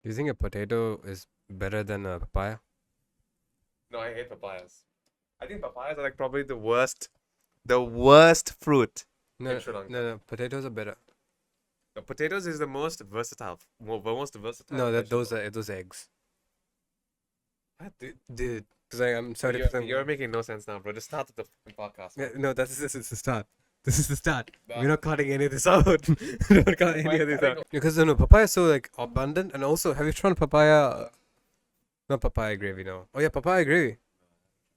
Do you think a potato is better than a papaya? No, I hate papayas. I think papayas are like probably the worst fruit in No, Sri no, Lanka. no. Potatoes are better. The potatoes is the most versatile No, that those vegetable. are those eggs. What? Dude, because I'm Bro, you're 70%. you're making no sense now, bro. Just start the fucking podcast, Yeah, man. no, this is the start. This is the start. Nah. We're not cutting any of this out. We're not cutting Why any of this cutting? out. Because no, papaya is so like abundant, and also, have you tried papaya? Not papaya gravy, no. Oh yeah, papaya gravy.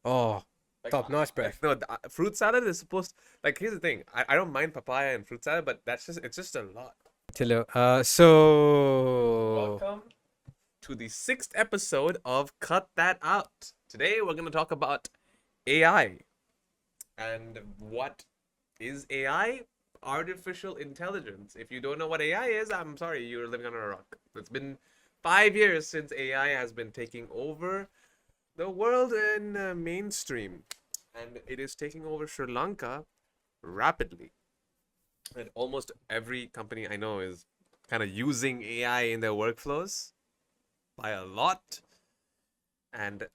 Oh, Like, top notch, bruv. no, fruit salad is supposed. Like, here's the thing. I don't mind papaya and fruit salad, but it's just a lot. Chilo. So Welcome to the sixth episode of Cut That Out. Today we're gonna talk about AI and what is AI? Artificial intelligence. If you don't know what AI is, I'm sorry, you're living under a rock. It's been 5 years since AI has been taking over the world in mainstream, and it is taking over Sri Lanka rapidly. And almost every company I know is kind of using AI in their workflows by a lot. And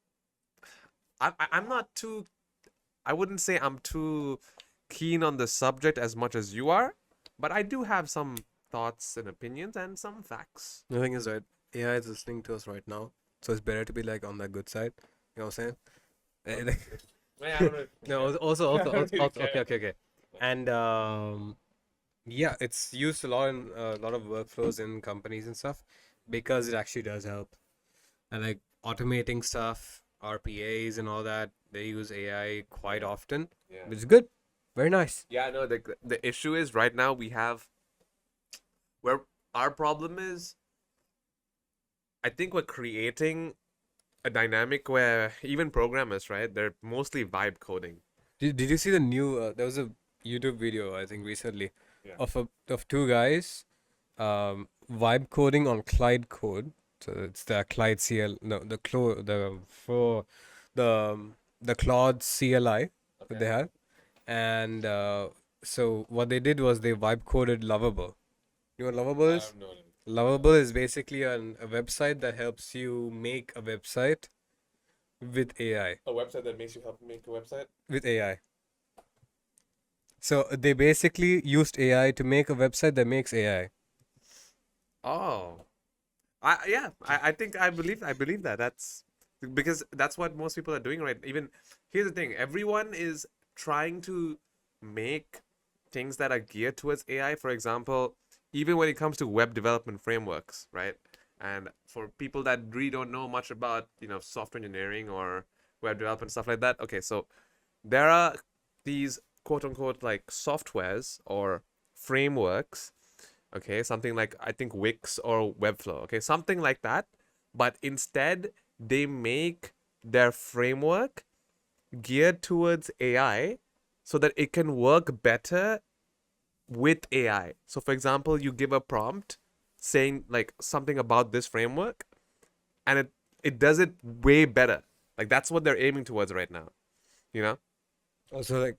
I'm not too. I wouldn't say I'm too keen on the subject as much as you are, but I do have some thoughts and opinions and some facts. the thing is that AI is listening to us right now, so it's better to be like on the good side. You know what I'm saying? Yeah, I don't know. No, okay, okay, okay. And yeah, it's used a lot in a lot of workflows in companies and stuff because it actually does help. And like automating stuff, RPAs and all that, they use AI quite often, Yeah. which is good. Very nice. Yeah, no, the issue is right now we have where our problem is I think we're creating a dynamic where even programmers, right? They're mostly vibe coding. Did you see the new? There was a YouTube video I think recently Yeah. of two guys, vibe coding on Clyde code. So it's the Clyde CL, no, the Clo the for the Claude CLI that they Okay. had, and so what they did was they vibe coded Lovable. You know what Lovable I is? have no Lovable is basically a website that helps you make a website with AI. a website that makes you help make a website. With AI. So they basically used AI to make a website that makes AI. Oh, I think I believe that that's because that's what most people are doing right. Even here's the thing: everyone is trying to make things that are geared towards AI. For example, even when it comes to web development frameworks, right? And for people that really don't know much about software engineering or web development stuff like that, okay, so there are these quote unquote like softwares or frameworks, okay, something like I think Wix or Webflow, okay, something like that, but instead they make their framework geared towards AI so that it can work better with AI. So for example, you give a prompt saying like something about this framework and it does it way better. Like that's what they're aiming towards right now, you know? Also, like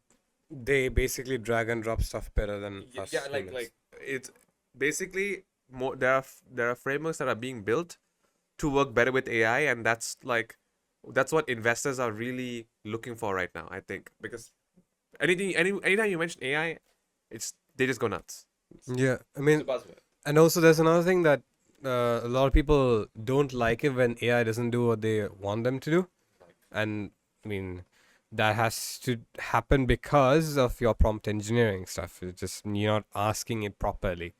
they basically drag and drop stuff better than Yeah, us like humans. like it's basically more there are frameworks that are being built to work better with AI, and that's what investors are really looking for right now, I think, because anytime you mention AI, it's they just go nuts. Yeah, I It's a mean, buzzword. and also there's another thing that a lot of people don't like it when AI doesn't do what they want them to do, and I mean that has to happen because of your prompt engineering stuff. It's just you're not asking it properly.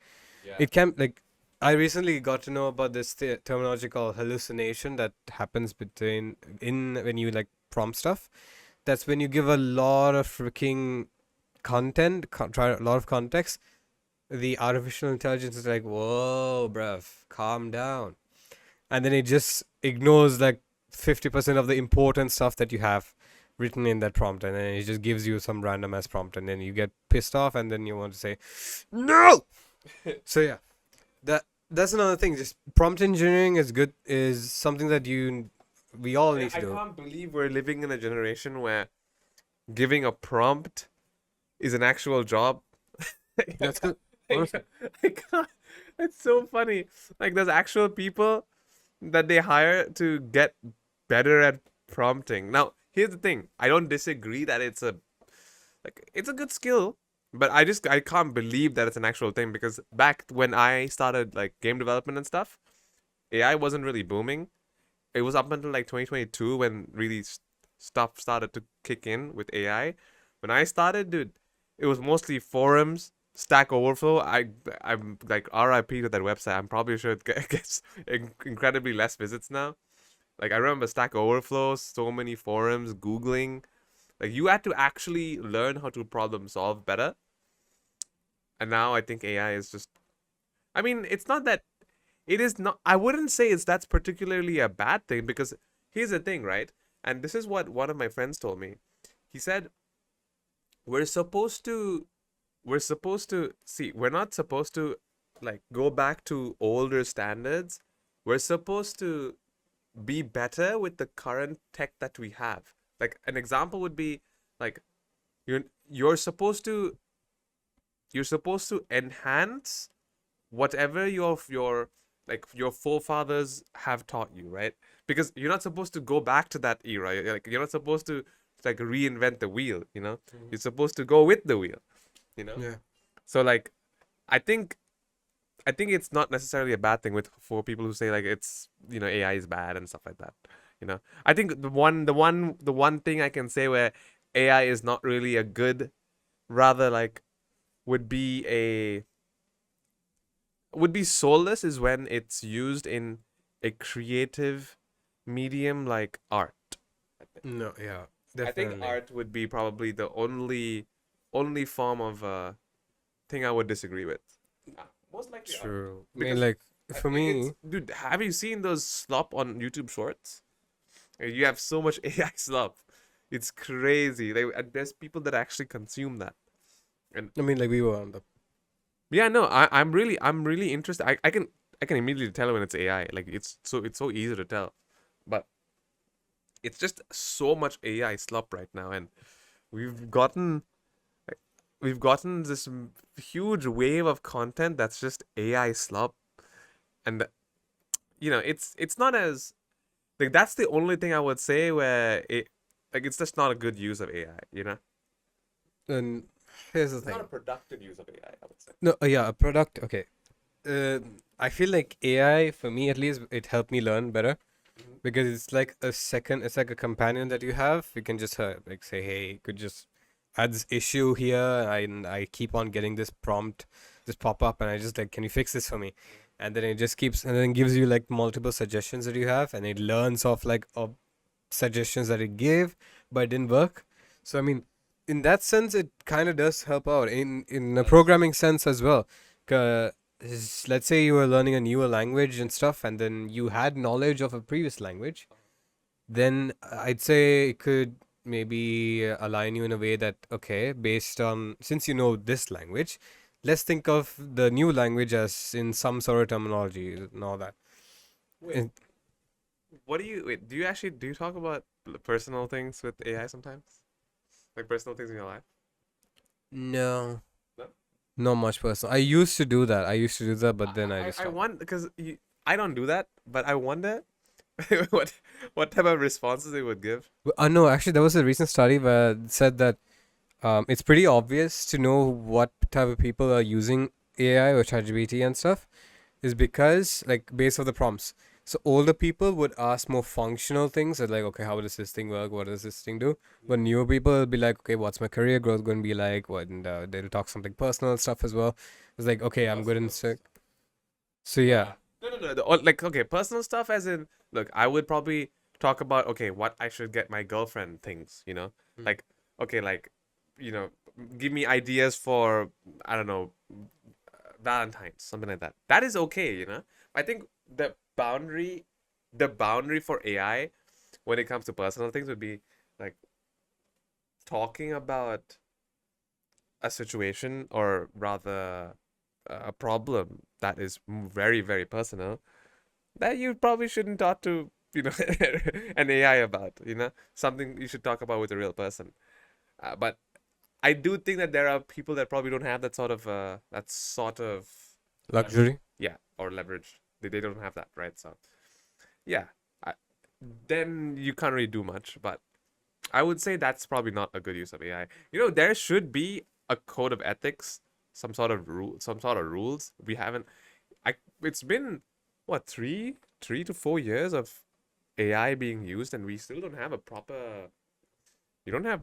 Yeah. It can like I recently got to know about this terminology called hallucination that happens between in when you like prompt stuff. That's when you give a lot of freaking content, try a lot of context. The artificial intelligence is like, whoa, bruv, calm down, and then it just ignores like 50% of the important stuff that you have written in that prompt, and then it just gives you some random ass prompt, and then you get pissed off, and then you want to say no. So yeah, that's another thing. Just prompt engineering is good. Is something that we all need to I do. can't believe we're living in a generation where giving a prompt is an actual job. That's good. I Honestly, can't, I can't, it's so funny. Like there's actual people. that they hire to get better at prompting. Now, here's the thing. I don't disagree that it's a good skill, but I can't believe that it's an actual thing because back when I started like game development and stuff, AI wasn't really booming. It was up until like 2022 when really stuff started to kick in with AI. When I started, dude, it was mostly forums, Stack Overflow. I'm like RIP to that website. I'm probably sure it gets incredibly less visits now. Like I remember Stack Overflow, so many forums, Googling. Like you had to actually learn how to problem solve better. And now I think AI is just I mean, it's not that it is not I wouldn't say it's that's particularly a bad thing because here's the thing, right? And this is what one of my friends told me. He said we're supposed to we're not supposed to like go back to older standards. We're supposed to be better with the current tech that we have. Like an example would be like you're you're supposed to you're supposed to enhance whatever your forefathers have taught you, right? Because you're not supposed to go back to that era. Like you're not supposed to like reinvent the wheel, you know? You're supposed to go with the wheel, you know? Yeah. So like I think I think it's not necessarily a bad thing with for people who say like it's AI is bad and stuff like that. I think the one thing I can say where AI is not really a good, rather like would be a would be soulless is when it's used in a creative medium like art. No, yeah, I think definitely. art would be probably the only form of thing I would disagree with. Most likely art. True. I mean, Because like, I for think it's me, dude, have you seen those slop on YouTube Shorts? You have so much AI slop. It's crazy. There's people that actually consume that. And like we were on the. yeah, no, I'm really interested. I can immediately tell when it's AI. Like it's so easy to tell. But it's just so much AI slop right now and we've gotten we've gotten this huge wave of content that's just AI slop and it's not as like that's the only thing I would say where it's just not a good use of AI, you know? And here's the It's not a thing. productive use of AI, I would say. No, yeah, a product. Okay. Uh, I feel like AI, for me at least, it helped me learn better Mm-hmm. because it's like a second. It's like a companion that you have. You can just like say, hey, you could just add this issue here, and I keep on getting this prompt, this pop up, and I just like, can you fix this for me? And then it just keeps and then gives you like multiple suggestions that you have, and it learns off like of suggestions that it gave, but it didn't work. So I mean, in that sense, it kind of does help out in a That's programming sense as well. 'Cause let's say you were learning a newer language and stuff, and then you had knowledge of a previous language, then I'd say it could maybe align you in a way that okay, based on since you know this language, let's think of the new language as in some sort of terminology and all that. wait. And What do you wait? Do you talk about personal things with AI sometimes? Like personal things in your life? no, No? not much personal. I used to do that, but then I just I stopped. want because I don't do that, but I wonder what what type of responses they would give. No, actually, there was a recent study where it said that it's pretty obvious to know what type of people are using AI or ChatGPT and stuff is because like based on the prompts. So older people would ask more functional things like, okay, how does this thing work? What does this thing do? But newer people will be like, okay, what's my career growth going to be like? What and they'll talk something personal stuff as well. It's like, okay, I'm good in so yeah. No. Like okay, personal stuff as in look, I would probably talk about okay, what I should get my girlfriend things, like okay, like you know, give me ideas for I don't know, Valentine's, something like that. That is okay, I think the boundary for AI when it comes to personal things would be like talking about a situation or rather a problem that is very very personal that you probably shouldn't talk to an AI about something you should talk about with a real person but I do think that there are people that probably don't have that sort of leverage Luxury. yeah or leverage they don't have that right so yeah, I, then you can't really do much. But I would say that's probably not a good use of AI. There should be a code of ethics, some sort of rule, some sort of rules. We haven't. I. It's been what, 3 to 4 years of AI being used, and we still don't have a proper. We don't have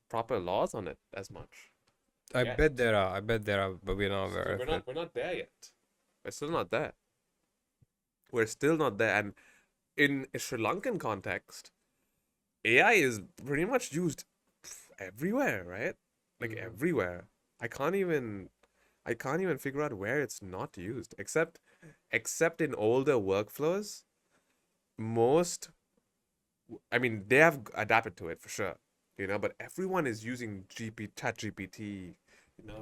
proper laws on it as much. I Yeah. bet there are. I bet there are, but we're not aware We're of not. it. We're not there yet. We're still not there. We're still not there. And in a Sri Lankan context, AI is pretty much used everywhere, right? Like Mhm. everywhere. I can't even figure out where it's not used, except in older workflows. Most, I mean, they have adapted to it for sure, but everyone is using Chat GPT,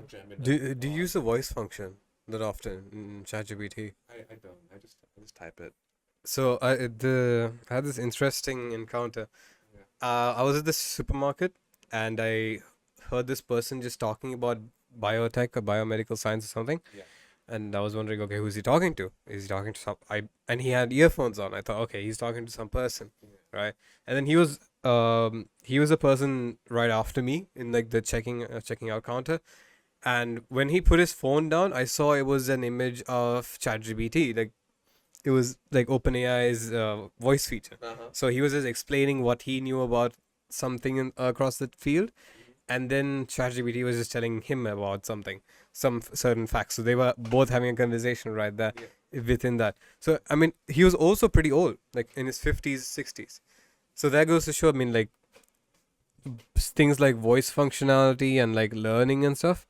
Gemini, Do you Claude. use the voice function that often in ChatGPT? I don't. I just type it. So I had this interesting encounter. Yeah. I was at the supermarket and I heard this person just talking about biotech or biomedical science or something. Yeah. And I was wondering, okay, who's he talking to? Is he talking to some? And he had earphones on. I thought, okay, he's talking to some person, right? And then he was a person right after me in like the checking out counter. And when he put his phone down, I saw it was an image of ChatGPT. Like it was like OpenAI's voice feature. Uh-huh. So he was just explaining what he knew about something across the field, and then ChatGPT was just telling him about something, some certain facts. So they were both having a conversation right there Yeah. within that. So I mean, he was also pretty old, like in his 50s, 60s. So that goes to show, I mean, like things like voice functionality and like learning and stuff,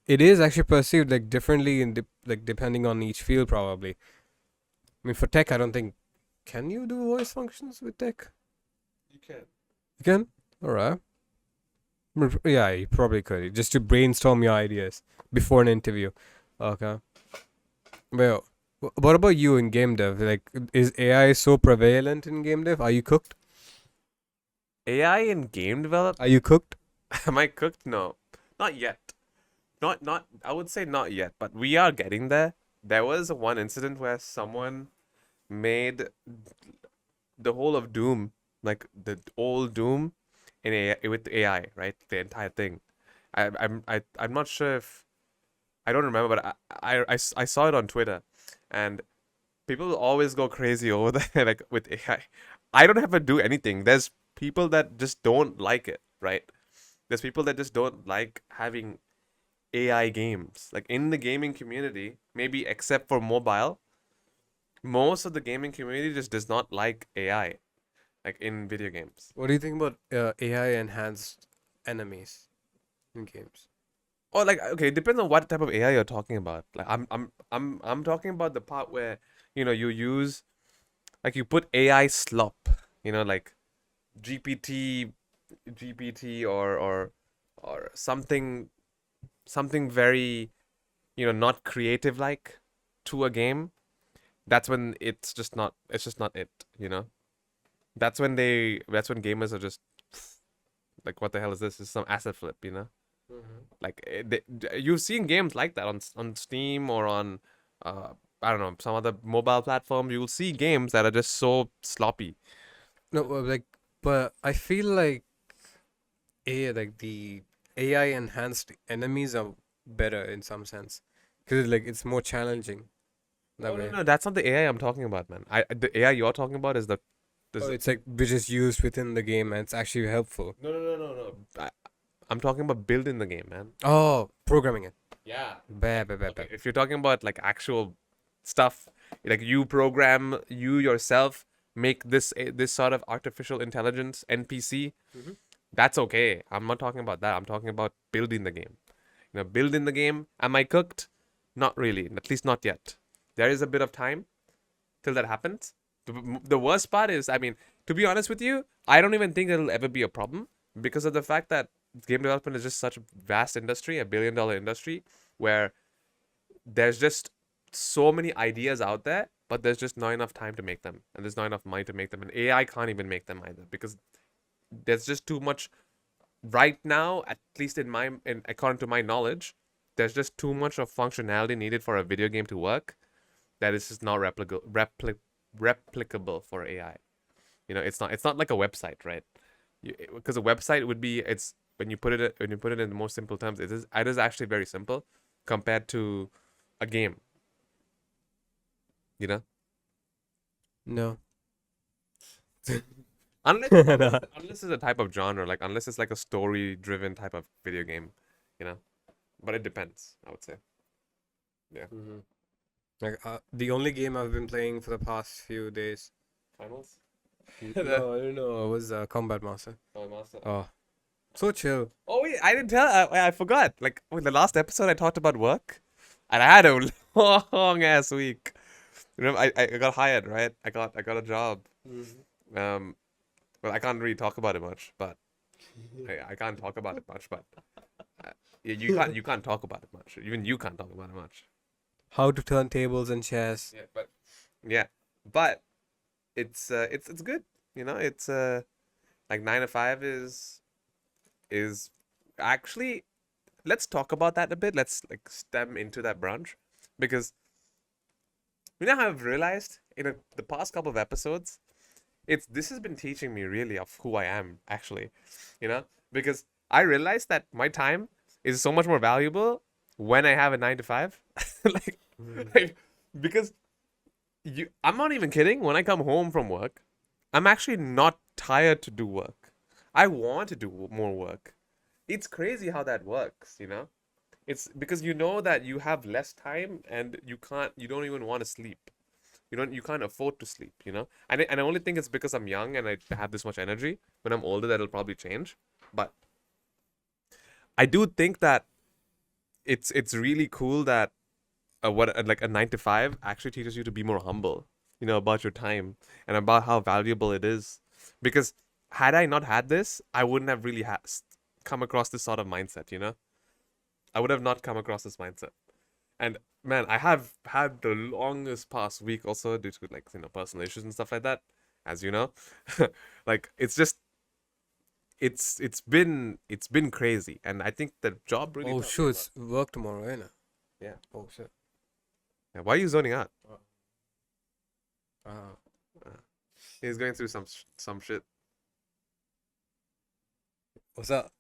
it is actually perceived like differently like depending on each field probably. I mean, for tech, I don't think. Can you do voice functions with tech? You can. You can. All right. Yeah, you probably could just to brainstorm your ideas before an interview. Okay. Well, what about you in game dev? Like, is AI so prevalent in game dev? Are you cooked? AI in game development? Are you cooked? Am I cooked? No, not yet. Not. I would say not yet, but we are getting there. There was one incident where someone made the whole of Doom, like the old Doom, in AI, with AI, right? The entire thing. I'm not sure if I don't remember, but I saw it on Twitter, and people always go crazy over there, like with AI. I don't have to do anything. There's people that just don't like it, right? There's people that just don't like having AI games. Like in the gaming community, maybe except for mobile, most of the gaming community just does not like AI, like in video games. What do you think about AI enhanced enemies in games? Or like, okay, it depends on what type of AI you're talking about. Like I'm talking about the part where, you use, like, you put AI slop, like GPT GPT or something very, not creative like to a game. That's when it's just not it. That's when gamers are just like, what the hell is this? This is some asset flip. Like, you've seen games like that on Steam or on I don't know, some other mobile platform. You'll see games that are just so sloppy. No, like, but I feel like like the AI enhanced enemies are better in some sense because like it's more challenging that Oh, no, way. no, that's not the AI I'm talking about, man. The AI you're talking about is the Oh, this. it's like which is used within the game and it's actually helpful. No, no, no, no, no. I'm talking about building the game, man. Oh, programming it. Yeah. Bah, bah, bah, bah. Okay, if you're talking about like actual stuff, like you program, you yourself make this sort of artificial intelligence NPC, Mhm. that's okay. I'm not talking about that. I'm talking about building the game. Building the game. Am I cooked? Not really. At least not yet. There is a bit of time till that happens. The worst part is, I mean, to be honest with you, I don't even think it'll ever be a problem because of the fact that game development is just such a vast industry, a billion-dollar industry, where there's just so many ideas out there, but there's just not enough time to make them, and there's not enough money to make them, and AI can't even make them either because there's just too much right now. At least according to my knowledge, there's just too much of functionality needed for a video game to work that is just not replicable for AI. It's not like a website, right? Because a website would be it's when you put it in the most simple terms, it is actually very simple compared to a game. You know, No. unless it's a type of genre, like unless it's like a story driven type of video game, you know. But it depends, I would say. Yeah. Hmm. Like the only game I've been playing for the past few days. Finals. No, I don't know. It was Combat Master. Oh, master. Oh, so chill. Oh wait, I didn't tell. I forgot. Like in the last episode, I talked about work, and I had a long ass week. Remember, I got hired, right? I got a job. Um, well, I can't really talk about it much, but I can't talk about it much, but you can't talk about it much. Even you can't talk about it much. How to turn tables and chairs. Yeah, but it's good. It's like 9 to 5 is actually, let's talk about that a bit. Let's like stem into that branch because how I've realized in the past couple of episodes, this has been teaching me really of who I am actually, because I realized that my time is so much more valuable when I have a 9 to 5, like, like because I'm not even kidding. When I come home from work, I'm actually not tired to do work. I want to do more work. It's crazy how that works. It's because you know that you have less time and you don't even want to sleep. You can't afford to sleep. And I only think it's because I'm young and I have this much energy. When I'm older, that'll probably change. But I do think that it's really cool that like a 9 to 5 actually teaches you to be more humble, about your time and about how valuable it is. Because had I not had this, I wouldn't have really come across this sort of mindset. I would have not come across this mindset. And man, I have had the longest past week also due to like personal issues and stuff like that, as you know. Like it's been crazy, and I think the job really Oh, taught me sure. a lot. It's work tomorrow, ain't it? Yeah. Oh, shit. Yeah, why are you zoning out? Uh, He's going through some shit. what's up?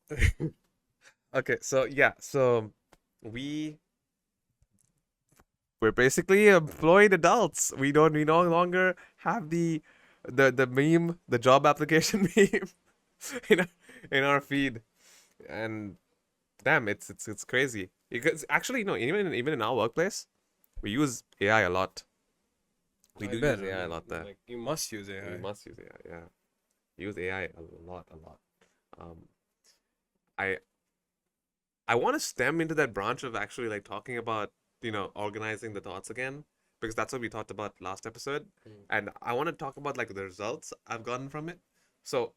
Okay, so yeah, so we we're basically employed adults. We no longer have the meme, the job application meme in our, in our feed. And damn, it's crazy. Because actually no, even in our workplace, we use AI a lot. We I do bet. use AI a lot there. Like, you must use We AI. must use AI, yeah. Use AI a lot, a lot. Um I I want to stem into that branch of actually like talking about, organizing the thoughts again, because that's what we talked about last episode. Mm. And I want to talk about like the results I've gotten from it. So,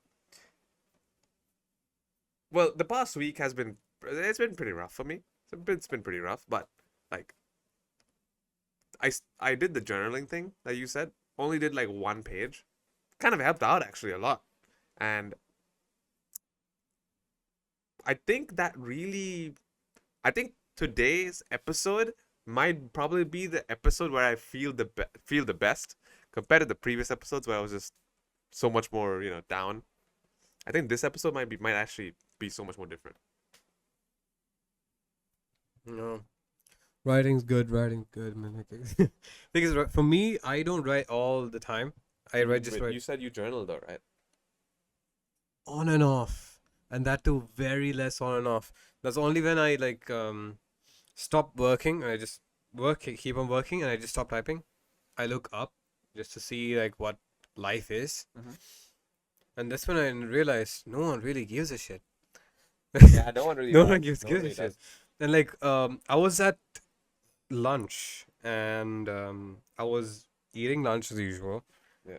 well, the past week it's been pretty rough for me. It's been pretty rough, but like I did the journaling thing that you said. Only did like 1 page. Kind of helped out actually a lot. And I think that really I think today's episode might probably be the episode where I feel the best compared to the previous episodes where I was just so much more, down. I think this episode might actually be so much more different. No. Writing's good. Writing's good, man. Thing is, for me, I don't write all the time. I just Wait, write you said you journal though, right? on and off, and that too very less on and off. That's only when I like stop working and I just keep on working, and I just stop typing. I look up just to see like what life is, Mhm. and that's when I realized no one really gives a shit. Yeah, no one really No does. one gives No one a really shit. does. And like I was at lunch, and I was eating lunch as usual. Yeah.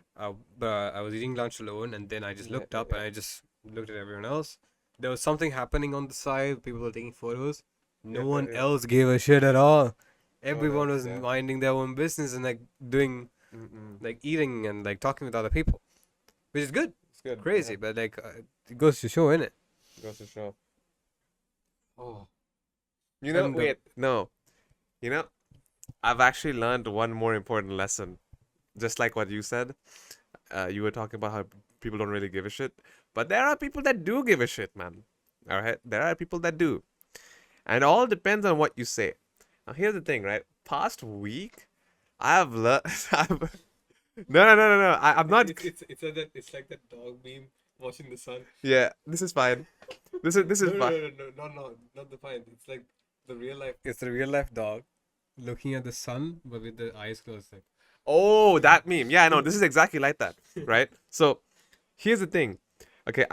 But I was eating lunch alone, and then I just Yeah, looked yeah, up yeah. and I just looked at everyone else. There was something happening on the side. People were taking photos. No Yeah, one yeah. else gave a shit at all. No one Everyone else, was yeah. minding their own business and like doing Mm-mm. like eating and like talking with other people, which is good, It's good. crazy, Yeah. but like it goes to show, innit? Goes to show. Oh, Wait, no. You know, I've actually learned one more important lesson just like what you said, you were talking about how people don't really give a shit, but there are people that do give a shit, man. All right, there are people that do, and all depends on what you say. Now, here's the thing, right? Past week, I have learned. No. I'm not. It's like that dog meme watching the sun. Yeah, this is fine. This is fine. No, not the fine. It's like the real life. It's the real life dog looking at the sun, but with the eyes closed. Like, Oh, that meme. Yeah, I know. This is exactly like that, right? So, here's the thing. Okay,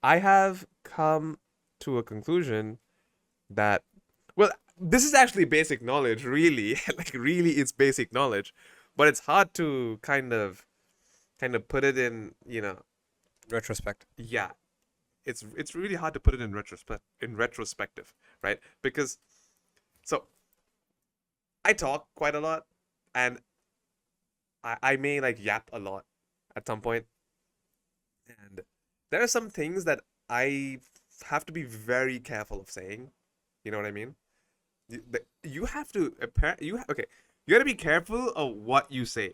I have come to a conclusion that, well, this is actually basic knowledge, really. Like, really, it's basic knowledge, but it's hard to kind of put it in, retrospect. yeah, it's really hard to put it in retrospective, right? Because so I talk quite a lot, and I may like yap a lot at some point, and there are some things that I have to be very careful of saying. You know what I mean? You have to okay. You gotta be careful of what you say.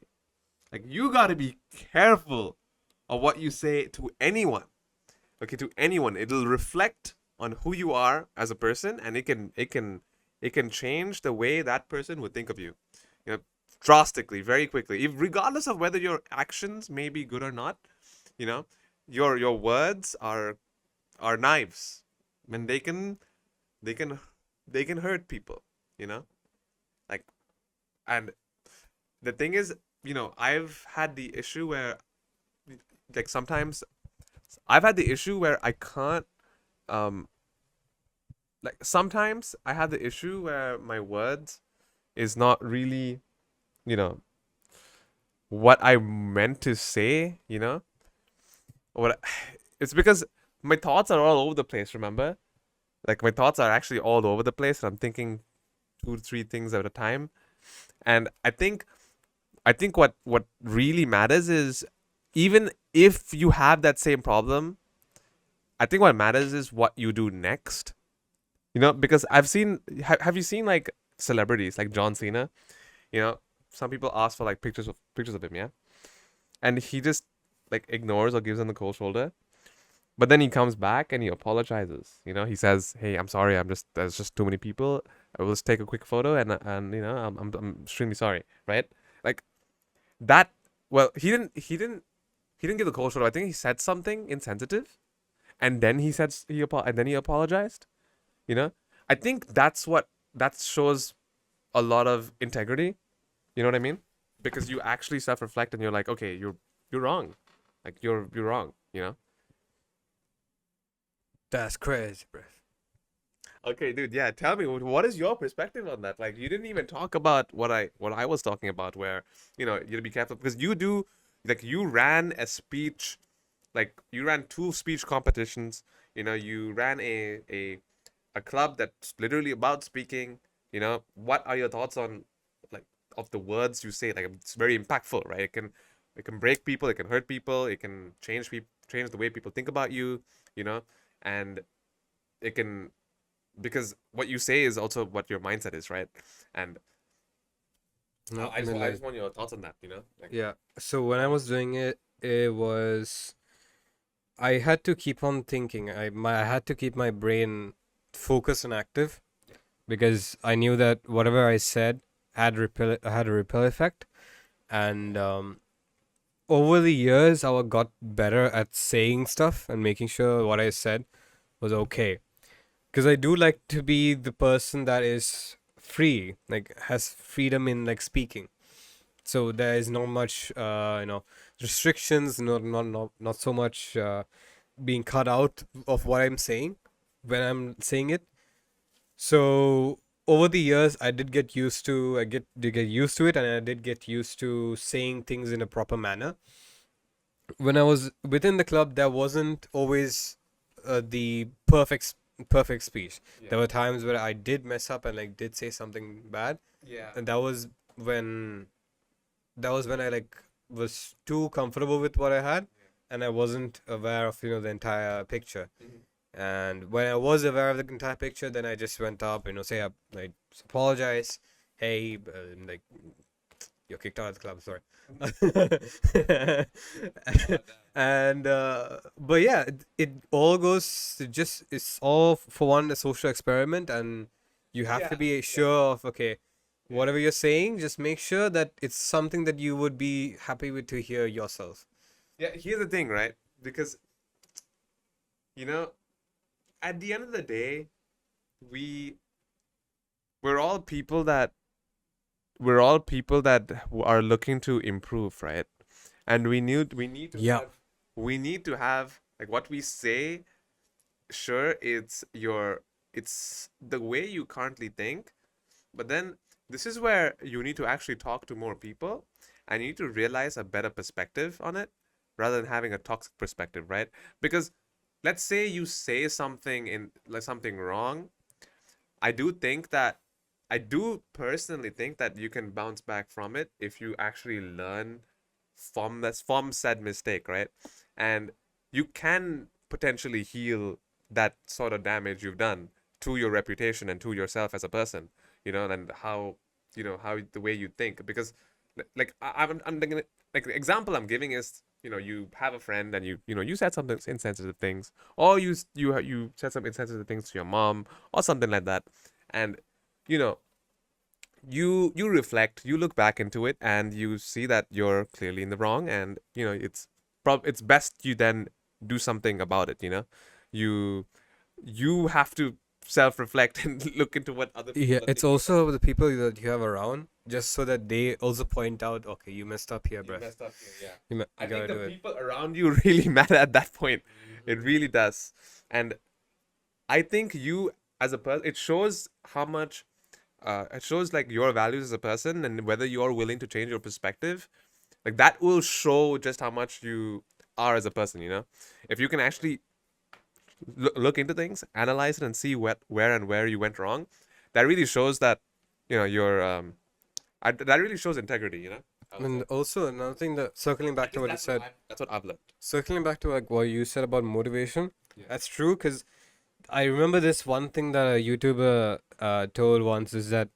Like you gotta be careful of what you say to anyone. Okay, to anyone, it'll reflect on who you are as a person, and it can change the way that person would think of you. You know, drastically, very quickly. If regardless of whether your actions may be good or not, you know, your words are knives. And they can they can hurt people, you know? Like and the thing is, I've had the issue where like sometimes I've had the issue where I can't um like sometimes I have the issue where my words is not really, you know, what I meant to say, What it's because my thoughts are all over the place, remember? Like my thoughts are actually all over the place and I'm thinking two to three things at a time. And I think what really matters is even if you have that same problem, I think what matters is what you do next. Because have you seen like celebrities like John Cena? You know, some people ask for like pictures of him, yeah? And he just like ignores or gives them the cold shoulder. But then he comes back and he apologizes. He says, "Hey, I'm sorry. There's just too many people. I will just take a quick photo and I'm extremely sorry." Right? Like that. Well, he didn't give the cold shoulder. I think he said something insensitive, and then he apologized. You know, I think that shows a lot of integrity. You know what I mean? Because you actually self-reflect and you're like, okay, you're wrong. Like you're wrong. That's crazy, bro. Okay, dude. Yeah, tell me what is your perspective on that? Like, you didn't even talk about what I was talking about, where you to be careful because you ran a speech, like you ran two speech competitions. You ran a club that's literally about speaking. What are your thoughts on like of the words you say? Like, it's very impactful, right? It can break people, it can hurt people, it can change the way people think about you. And it can because what you say is also what your mindset is, right? And No, I I just mean, I like, just want your thoughts on that. Like yeah. So when I was doing it, it was I had to keep on thinking. I had to keep my brain focused and active because I knew that whatever I said had a repel effect, and over the years, I got better at saying stuff and making sure what I said was okay. Because I do like to be the person that is free, like has freedom in like speaking. So there is not much, restrictions, not so much being cut out of what I'm saying when I'm saying it. So over the years, did get used to it, and I did get used to saying things in a proper manner. When I was within the club, there wasn't always the perfect speech. yeah, There were times where I did mess up and like did say something bad, yeah, and when that was when I like was too comfortable with what I had, and I wasn't aware of the entire picture. mhm, And when I was aware of the entire picture, then I just went up, say up, like apologize. Hey, like You're kicked out of the club. Sorry. And but yeah, it all goes to just it's all for one a social experiment, and you have to Yeah, be yeah, sure of okay, yeah. whatever you're saying, just make sure that it's something that you would be happy with to hear yourself. Yeah, here's the thing, right? Because, you know, at the end of the day, we we're all people that we're all people that are looking to improve, right? And Yeah. we need to have like what we say. Sure, it's the way you currently think, but then this is where you need to actually talk to more people and you need to realize a better perspective on it rather than having a toxic perspective, right? Because let's say you say something in like something wrong. I do think that I do personally think that you can bounce back from it if you actually learn from said mistake, right? And you can potentially heal that sort of damage you've done to your reputation and to yourself as a person, and how how the way you think. Because like I'm thinking, like the example I'm giving is, you have a friend and you said something insensitive things, or you said some insensitive things to your mom or something like that, and you know you reflect, you look back into it, and you see that you're clearly in the wrong, and it's best you then do something about it. You you have to self-reflect and look into what other Yeah, people are it's thinking about also the people that you have around, just so that they also point out, okay, you messed up here, you bruh. messed up here. Yeah, You I think gotta the do it. people around you really matter at that point. It really does. And I think you as a person, it shows how much it shows like your values as a person and whether you're willing to change your perspective. Like that will show just how much you are as a person. If you can actually look into things, analyze it, and see where you went wrong, that really shows that you're that really shows integrity. I would And say. also another thing that circling back At to least what you said, that's what I've learned. circling back to like what you said about motivation, Yeah. that's true. Because I remember this one thing that a YouTuber told once is that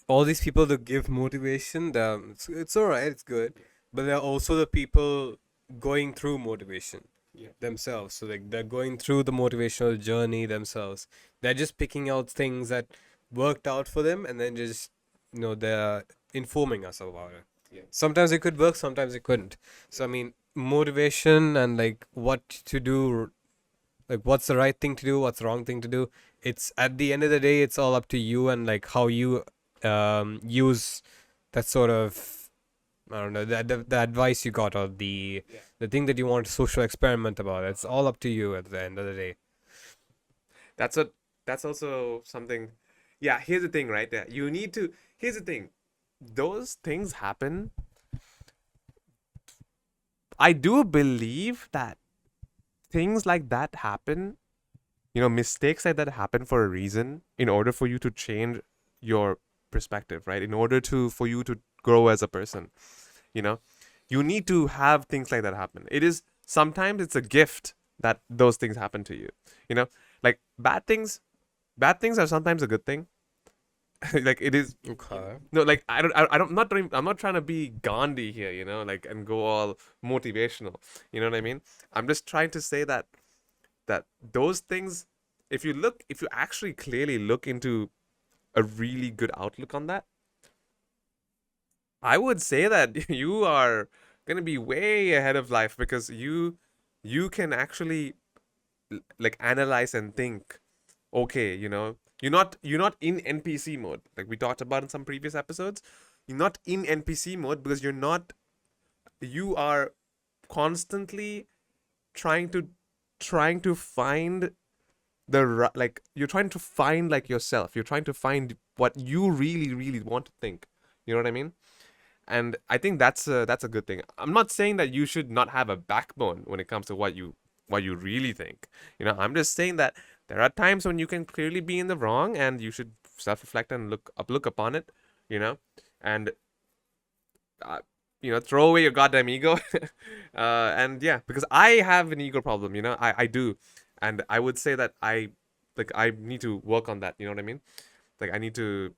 all these people that give motivation, it's all right, it's good, but they're also the people going through motivation Yeah. themselves. So like they're going through the motivational journey themselves. They're just picking out things that worked out for them, and then just they're informing us about it. Yeah. Sometimes it could work, sometimes it couldn't. So I mean, motivation and like what to do, like what's the right thing to do, what's the wrong thing to do, it's at the end of the day it's all up to you, and like how you use that sort of, I don't know, the advice you got, or Yeah. the thing that you want to social experiment about. It's all up to you at the end of the day. That's a that's also something. Yeah, here's the thing, right? There, you need to. Here's the thing. Those things happen. I do believe that things like that happen. Mistakes like that happen for a reason. In order for you to change your perspective, right? In order for you to grow as a person, you know, you need to have things like that happen. It is sometimes it's a gift that those things happen to you. You know, like bad things. Bad things are sometimes a good thing. Like it is. Okay. No, like I'm not trying to be Gandhi here, like and go all motivational. You know what I mean? I'm just trying to say that those things, if you actually clearly look into a really good outlook on that, I would say that you are gonna be way ahead of life because you can actually like analyze and think. Okay, you're not in NPC mode like we talked about in some previous episodes. You're not in NPC mode because you are constantly trying to find like you're trying to find like yourself. You're trying to find what you really really want to think. You know what I mean? And I think that's a good thing. I'm not saying that you should not have a backbone when it comes to what you really think. I'm just saying that there are times when you can clearly be in the wrong, and you should self-reflect and look upon it. You know, and uh, throw away your goddamn ego. And yeah, because I have an ego problem. I do, and I would say that I need to work on that. You know what I mean? Like I need to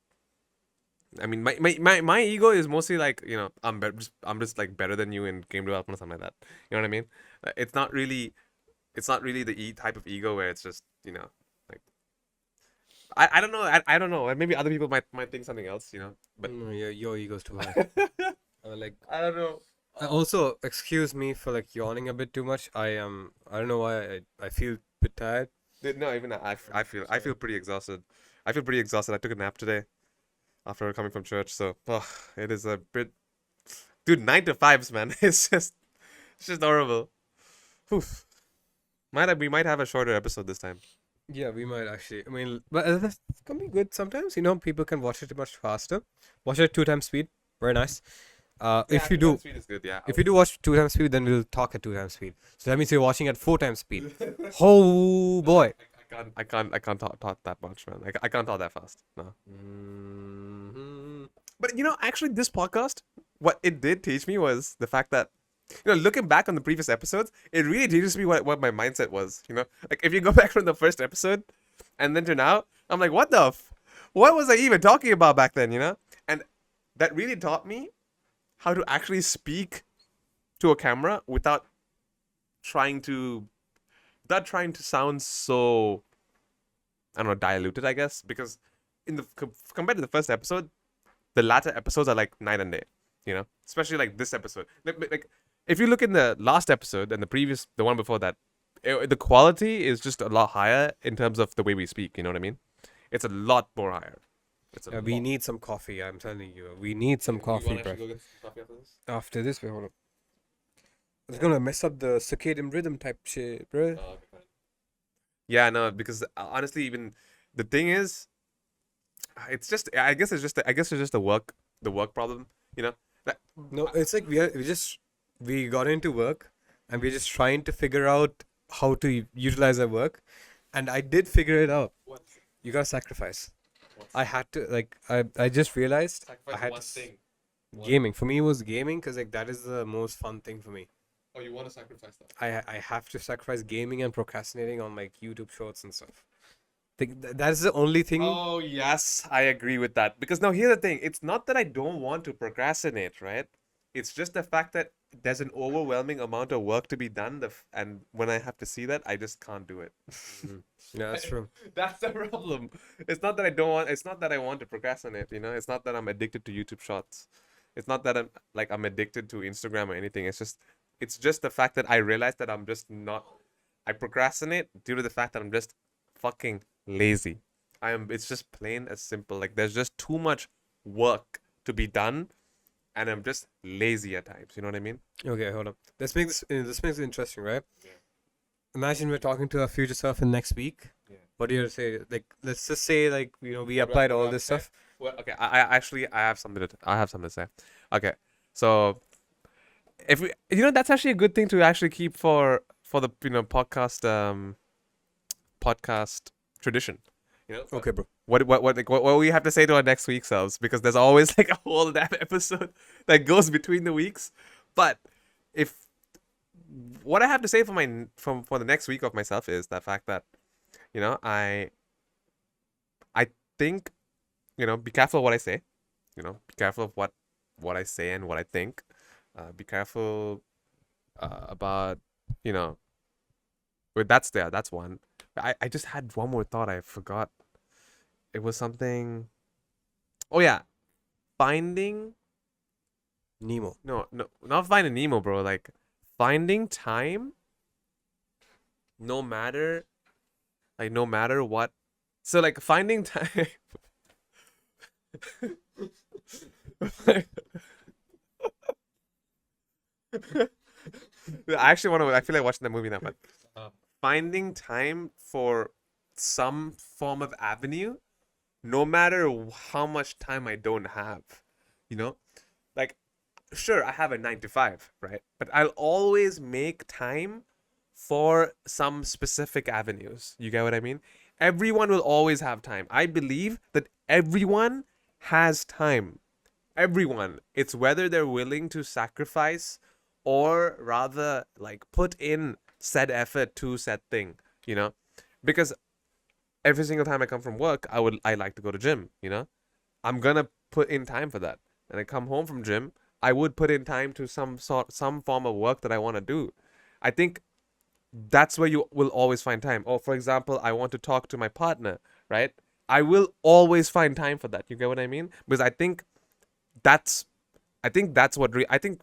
I mean, my ego is mostly like, I'm just like better than you in game development or something like that. You know what I mean? It's not really the type of ego where it's just, like, I don't know. I don't know. And maybe other people might think something else, but Your ego's too high. Like, I don't know. also, excuse me for like yawning a bit too much. I don't know why I feel a bit tired. No, even I feel pretty exhausted. I feel pretty exhausted. I took a nap today after coming from church, so it is a bit, dude. 9 to 5s, man. It's just horrible. Whew. We might have a shorter episode this time. Yeah, we might actually. I mean, but that's can be good sometimes. People can watch it much faster. Watch it 2 times speed. Very nice. If you do, Speed is good, yeah. if you do watch 2 times speed, then we'll talk at 2 times speed. So that means you're watching at 4 times speed. Oh boy. I can't talk that much, man. I can't talk that fast. No. Mhm. But actually, this podcast, what it did teach me was the fact that, looking back on the previous episodes, it really teaches me what my mindset was. Like if you go back from the first episode, and then to now, I'm like, what was I even talking about back then? And that really taught me how to actually speak to a camera trying to without trying to sound so, I don't know, diluted, I guess, because in the compared to the first episode, the latter episodes are like night and day, especially like this episode. Like if you look in the last episode and the one before that, the quality is just a lot higher in terms of the way we speak. You know what I mean? It's a lot more higher. We need some coffee. I'm telling you, we need some coffee, bro. Go get some coffee after this? After this, wait, hold on. It's gonna mess up the circadian rhythm type shit, bro. Okay, fine. Yeah, no, because honestly, even the thing is, it's just. I guess it's just the work problem. Like, No, it's like we got into work, and we're just trying to figure out how to utilize our work, and I did figure it out. what? You gotta sacrifice. I had to I just realized Sacrifice I had one to thing. What? gaming for me was gaming because like that is the most fun thing for me. Oh, you want to sacrifice that? I have to sacrifice gaming and procrastinating on like YouTube shorts and stuff. That is the only thing. Oh, yes, I agree with that. Because now here's the thing. It's not that I don't want to procrastinate, right? It's just the fact that there's an overwhelming amount of work to be done, and when I have to see that, I just can't do it. Yeah, that's true. That's the problem. It's not that I want to procrastinate, It's not that I'm addicted to YouTube Shorts. It's not that I'm addicted to Instagram or anything. It's just the fact that I realize that I'm just not. I procrastinate due to the fact that I'm just fucking lazy. It's just plain as simple. Like there's just too much work to be done, and I'm just lazy at times. You know what I mean? Okay, hold on. This makes it interesting, right? Yeah. Imagine we're talking to our future self in next week. Yeah. What do you say? Like, let's just say like we applied all this stuff. Well, okay. I have something to say. Okay, so if we, that's actually a good thing to actually keep for the podcast tradition. Okay, bro. What we have to say to our next week selves, because there's always like a whole damn episode that goes between the weeks. But if what I have to say for the next week of myself is the fact that I think be careful of what I say, be careful of what I say and what I think. Be careful about wait, that's one. I just had one more thought. I forgot. It was something. Oh yeah, finding Nemo. no, not finding Nemo, bro. Like finding time. No matter what. So like finding time. I feel like watching that movie now, but finding time for some form of avenue, no matter how much time I don't have, like, sure, I have a 9 to 5, right? But I'll always make time for some specific avenues. You get what I mean? Everyone will always have time. I believe that everyone has time. Everyone. It's whether they're willing to sacrifice or rather like put in said effort to said thing, because every single time I come from work, I like to go to gym, I'm gonna put in time for that. And I come home from gym, I would put in time to some form of work that I want to do. I think that's where you will always find time. Or for example, I want to talk to my partner, right? I will always find time for that. You get what I mean? Because that's I think that's what I think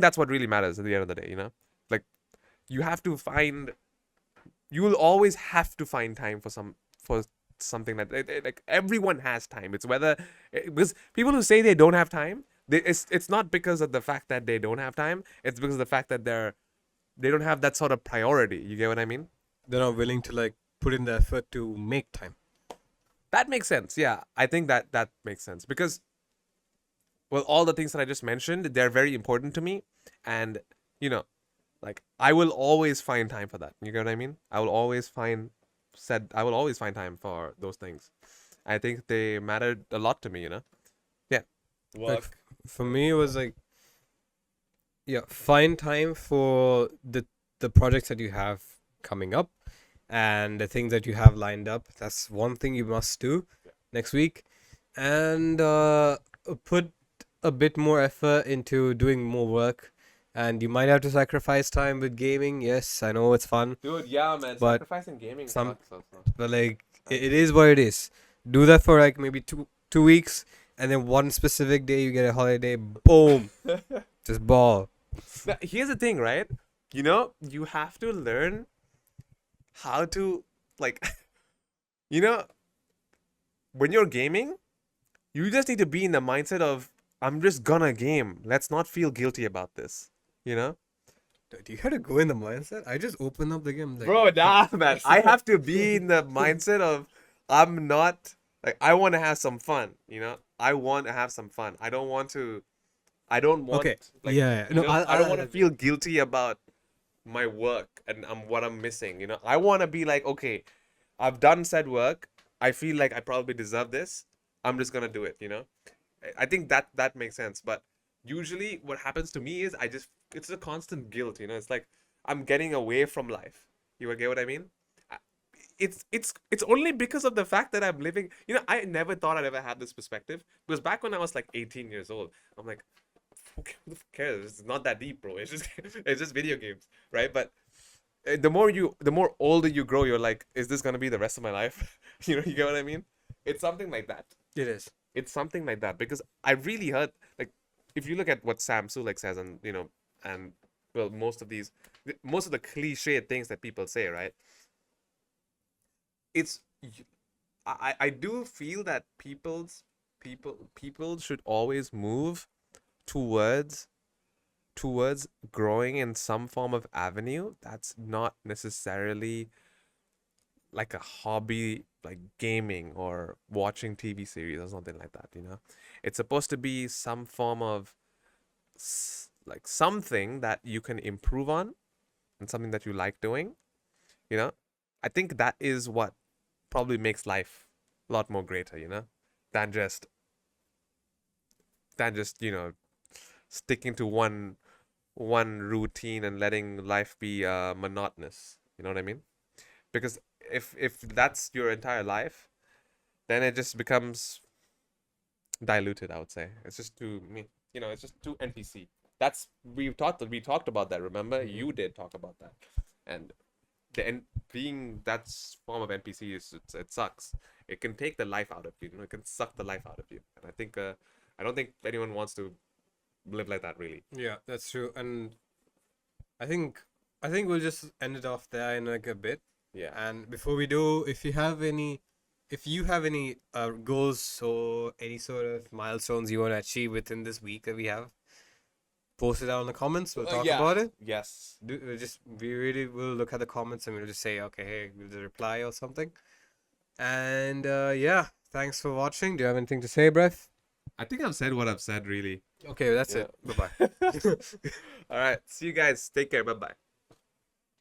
that's what really matters at the end of the day, you know? Like you have to find you will always have to find time for something that like everyone has time. It's whether because people who say they don't have time, it's not because of the fact that they don't have time. It's because of the fact that they don't have that sort of priority. You get what I mean? They're not willing to like put in the effort to make time. That makes sense. Yeah, I think that makes sense because well, all the things that I just mentioned, they're very important to me, and you know, like I will always find time for that. You get what I mean? I will always find time for those things. I think they mattered a lot to me, you know? Yeah. Like for me, it was like, yeah, find time for the projects that you have coming up and the things that you have lined up. That's one thing you must do next week, and put a bit more effort into doing more work. And you might have to sacrifice time with gaming. Yes, I know it's fun, Dude, yeah, man. But Sacrificing gaming some- sucks also. but like it is what it is. Do that for like maybe two weeks, and then one specific day you get a holiday. Boom, just ball. Now, here's the thing, right? You know, you have to learn how to like you know, when you're gaming, you just need to be in the mindset of I'm just gonna game. Let's not feel guilty about this. You know? Do you have to go in the mindset? I just open up the game. Like, Bro, nah, man. I have to be in the mindset of I'm not like I want to have some fun, you know? I want to have some fun. I don't want Okay. like Yeah. you No, know, I don't want to feel guilty about my work and what I'm missing, you know? I want to be like, okay, I've done said work. I feel like I probably deserve this. I'm just going to do it, you know? I think that makes sense, but usually what happens to me is it's a constant guilt, you know? It's like I'm getting away from life. You get what I mean? I- it's only because of the fact that I'm living, you know, I never thought I'd ever had this perspective because back when I was like 18 years old, I'm like, who cares? It's not that deep, bro. It's just it's just video games, right? But the more older you grow, you're like, is this gonna be the rest of my life? You know, you get what I mean? It's something like that. it is. It's something like that because I really heard like if you look at what Sam Sulek says and you know and well most of the cliche things that people say, right? It's I do feel that people should always move towards growing in some form of avenue that's not necessarily like a hobby like gaming or watching TV series or something like that, you know? It's supposed to be some form of like something that you can improve on and something that you like doing, you know? I think that is what probably makes life a lot more greater, you know? Than just you know, sticking to one routine and letting life be monotonous. You know what I mean? Because if that's your entire life, then it just becomes diluted. I would say it's just too me. You know, it's just too NPC. That's we talked about that. Remember, you did talk about that, and being that form of NPC it sucks. It can take the life out of you. You know, it can suck the life out of you. And I think I don't think anyone wants to live like that really. Yeah, that's true. And I think we'll just end it off there in like a bit. Yeah. And before we do, if you have any goals or any sort of milestones you want to achieve within this week that we have, post it down in the comments. We'll talk about it. Yes. We really will look at the comments and we'll just say, okay, hey, give the reply or something. And yeah, thanks for watching. Do you have anything to say, Brev? I think I've said what I've said really. Okay, that's Yeah. it. Bye bye. All right. See you guys. Take care. Bye bye.